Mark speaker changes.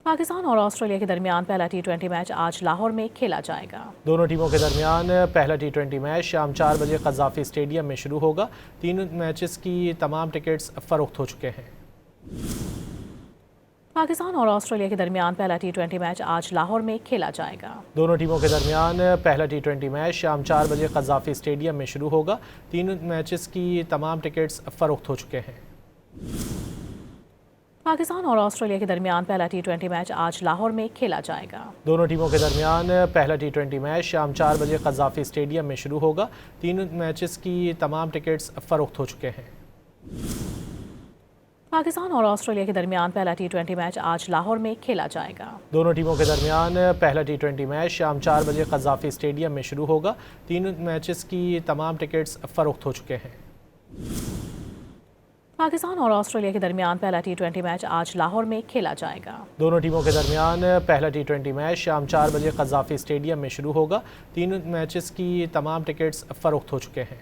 Speaker 1: पाकिस्तान और ऑस्ट्रेलिया के दरमियान पहला टी20 मैच आज लाहौर में खेला जाएगा।
Speaker 2: दोनों टीमों के दरमियान पहला टी20 मैच शाम 4 बजे कज़ाफ़ी स्टेडियम में शुरू होगा। तीनों मैचेस की तमाम टिकट्स फ़रोख्त हो चुके हैं।
Speaker 1: पाकिस्तान और ऑस्ट्रेलिया के दरमियान पहला टी20 मैच आज लाहौर में खेला जाएगा।
Speaker 2: दोनों टीमों के दरमियान पहला टी20 मैच शाम 4 बजे कज़ाफ़ी स्टेडियम में शुरू होगा। तीनों मैचेस की तमाम टिकट्स फ़रोख्त हो चुके हैं।
Speaker 1: पाकिस्तान और ऑस्ट्रेलिया के दरमियान पहला टी20 मैच आज लाहौर में खेला जाएगा।
Speaker 2: दोनों टीमों के दरमियान पहला टी20 मैच शाम 4 बजे कज़ाफ़ी स्टेडियम में शुरू होगा। तीनों मैचेस की तमाम टिकट्स फ़रोख्त हो चुके हैं।
Speaker 1: पाकिस्तान और ऑस्ट्रेलिया के दरमियान पहला टी20 मैच आज लाहौर में खेला जाएगा।
Speaker 2: दोनों टीमों के दरमियान पहला टी20 मैच शाम 4 बजे कज़ाफ़ी स्टेडियम में शुरू होगा। तीनों मैचेस की तमाम टिकट्स फ़रोख्त हो चुके हैं।
Speaker 1: पाकिस्तान और ऑस्ट्रेलिया के दरमियान पहला टी20 मैच आज लाहौर में खेला जाएगा।
Speaker 2: दोनों टीमों के दरमियान पहला टी20 मैच शाम 4 बजे कज़ाफ़ी स्टेडियम में शुरू होगा। तीनों मैचेस की तमाम टिकट्स फ़रोख्त हो चुके हैं।